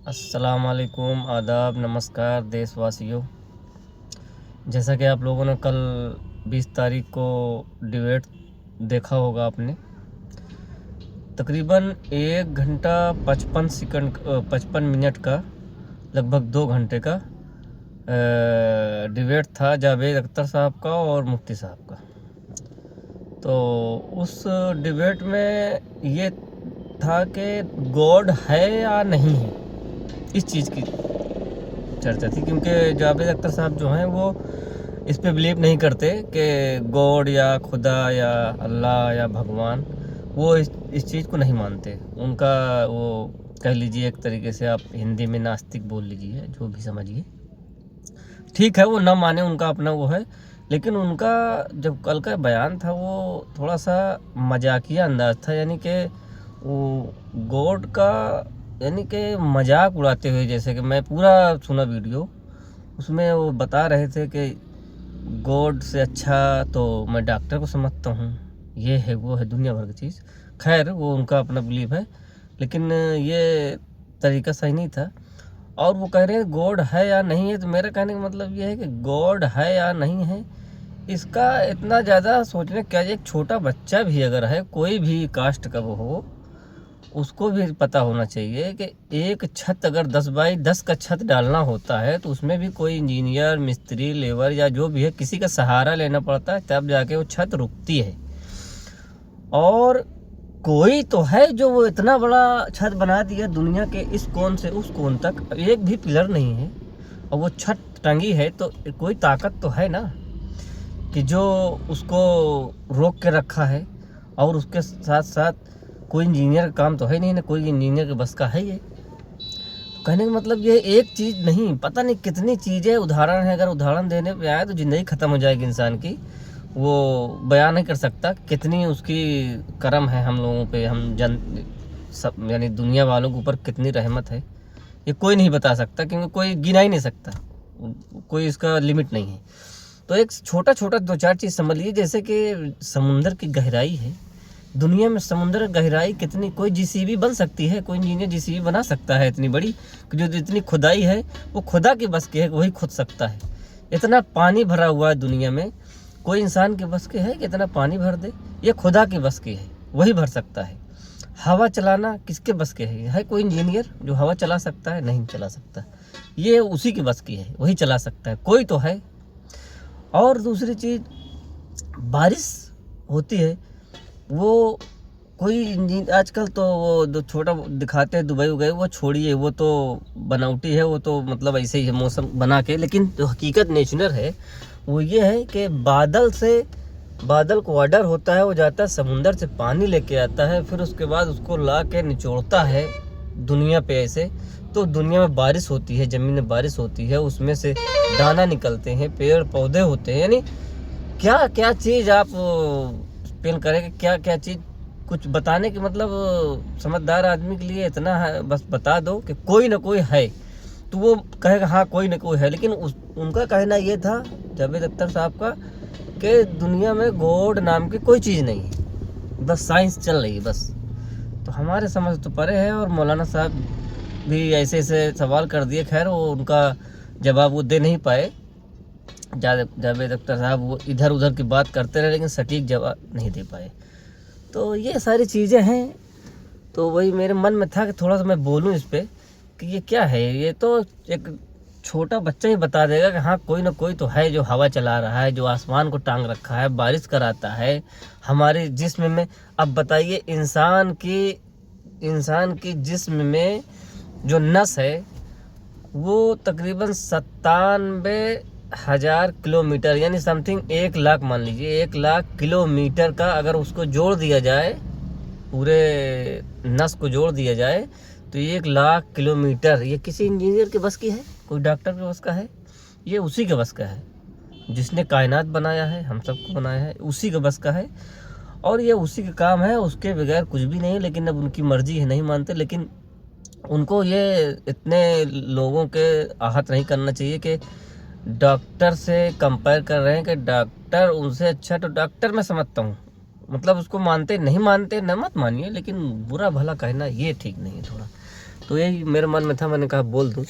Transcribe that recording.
अस्सलाम वालेकुम, आदाब, नमस्कार देशवासियों। जैसा कि आप लोगों ने कल 20 तारीख को डिबेट देखा होगा आपने, तकरीबन 1 घंटा 55 मिनट का, लगभग 2 घंटे का डिबेट था जावेद अख्तर साहब का और मुफ्ती साहब का। तो उस डिबेट में ये था कि गॉड है या नहीं है, इस चीज़ की चर्चा थी, क्योंकि जावेद अख्तर साहब जो हैं वो इस पे बिलीव नहीं करते कि गॉड या खुदा या अल्लाह या भगवान, वो इस चीज़ को नहीं मानते। उनका वो कह लीजिए, एक तरीके से आप हिंदी में नास्तिक बोल लीजिए, जो भी समझिए, ठीक है, वो ना माने, उनका अपना वो है। लेकिन उनका जब कल का बयान था वो थोड़ा सा मजाकिया अंदाज था, यानी कि वो गॉड का यानी कि मजाक उड़ाते हुए। जैसे कि मैं पूरा सुना वीडियो, उसमें वो बता रहे थे कि गॉड से अच्छा तो मैं डॉक्टर को समझता हूँ, ये है वो है, दुनिया भर की चीज़। खैर, वो उनका अपना बिलीव है, लेकिन ये तरीका सही नहीं था। और वो कह रहे हैं गॉड है या नहीं है, तो मेरा कहने का मतलब ये है कि गॉड है या नहीं है, इसका इतना ज़्यादा सोचने क्या। एक छोटा बच्चा भी अगर है, कोई भी कास्ट का वो हो, उसको भी पता होना चाहिए कि एक छत अगर 10 बाई 10 का छत डालना होता है तो उसमें भी कोई इंजीनियर, मिस्त्री, लेबर या जो भी है, किसी का सहारा लेना पड़ता है, तब जाके वो छत रुकती है। और कोई तो है जो वो इतना बड़ा छत बना दिया दुनिया के इस कोन से उस कोन तक, एक भी पिलर नहीं है और वो छत टंगी है, तो कोई ताकत तो है ना कि जो उसको रोक के रखा है। और उसके साथ साथ कोई इंजीनियर का काम तो है नहीं ना, कोई इंजीनियर के बस का है ये। तो कहने का मतलब ये एक चीज़ नहीं, पता नहीं कितनी चीज़ें उदाहरण है। अगर उदाहरण देने पे आए तो ज़िंदगी ख़त्म हो जाएगी इंसान की, वो बयान नहीं कर सकता कितनी उसकी करम है हम लोगों पे, हम जन सब यानी दुनिया वालों के ऊपर कितनी रहमत है, ये कोई नहीं बता सकता, क्योंकि कोई गिना ही नहीं सकता, कोई इसका लिमिट नहीं है। तो एक छोटा छोटा 2-4 चीज़ समझ लीजिए, जैसे कि समुंदर की गहराई है। दुनिया में समुंदर गहराई कितनी, कोई जीसीबी बन सकती है, कोई इंजीनियर जीसीबी बना सकता है इतनी बड़ी, कि जो इतनी खुदाई है वो खुदा की बस की है, वही खुद सकता है। इतना पानी भरा हुआ है दुनिया में, कोई इंसान के बस के है कि इतना पानी भर दे? ये खुदा की बस की है, वही भर सकता है। हवा चलाना किसके बस के है कोई इंजीनियर जो हवा चला सकता है? नहीं चला सकता। ये उसी की बस की है, वही चला सकता है, कोई तो है। और दूसरी चीज़, बारिश होती है, वो कोई इंजीन आजकल तो वो जो छोटा दिखाते हैं दुबई उबई, वो छोड़िए, वो तो बनावटी है, वो तो मतलब ऐसे ही है मौसम बना के। लेकिन जो हकीकत नेचुरल है वो ये है कि बादल को ऑर्डर होता है, वो जाता है समुंदर से पानी लेके आता है, फिर उसके बाद उसको ला के निचोड़ता है दुनिया पे ऐसे। तो दुनिया में बारिश होती है, ज़मीन में बारिश होती है, उसमें से दाना निकलते हैं, पेड़ पौधे होते हैं। यानी क्या क्या चीज़ आप पेन करेंगे, क्या क्या चीज़ कुछ बताने की मतलब समझदार आदमी के लिए इतना है, बस बता दो कि कोई ना कोई है, तो वो कहेगा हाँ कोई ना कोई है। लेकिन उनका कहना ये था, जावेद अख्तर साहब का, कि दुनिया में गॉड नाम की कोई चीज़ नहीं है, बस साइंस चल रही है बस। तो हमारे समझ तो परे है। और मौलाना साहब भी ऐसे ऐसे सवाल कर दिए, खैर वो उनका जवाब वो दे नहीं पाए। जावेद अख्तर साहब वो इधर उधर की बात करते रहे, लेकिन सटीक जवाब नहीं दे पाए। तो ये सारी चीज़ें हैं। तो वही मेरे मन में था कि थोड़ा सा मैं बोलूँ इस पे कि ये क्या है। ये तो एक छोटा बच्चा ही बता देगा कि हाँ कोई ना कोई तो है जो हवा चला रहा है, जो आसमान को टांग रखा है, बारिश कराता है हमारे जिस्म में। अब बताइए, इंसान की जिस्म में जो नस है वो तकरीबन 97,000 किलोमीटर, यानी समथिंग 1 लाख, मान लीजिए 1 लाख किलोमीटर का अगर उसको जोड़ दिया जाए, पूरे नस को जोड़ दिया जाए, तो 1 लाख किलोमीटर। ये किसी इंजीनियर के बस की है, कोई डॉक्टर के बस का है? ये उसी के बस का है जिसने कायनात बनाया है, हम सबको बनाया है, उसी के बस का है। और ये उसी का काम है, उसके बगैर कुछ भी नहीं। लेकिन अब उनकी मर्जी है, नहीं मानते। लेकिन उनको ये इतने लोगों के आहत नहीं करना चाहिए कि डॉक्टर से कंपेयर कर रहे हैं कि डॉक्टर उनसे अच्छा। तो डॉक्टर मैं समझता हूँ, मतलब उसको मानते नहीं मानते न मत मानिए, लेकिन बुरा भला कहना ये ठीक नहीं है थोड़ा। तो यही मेरे मन में था, मैंने कहा बोल दूँ।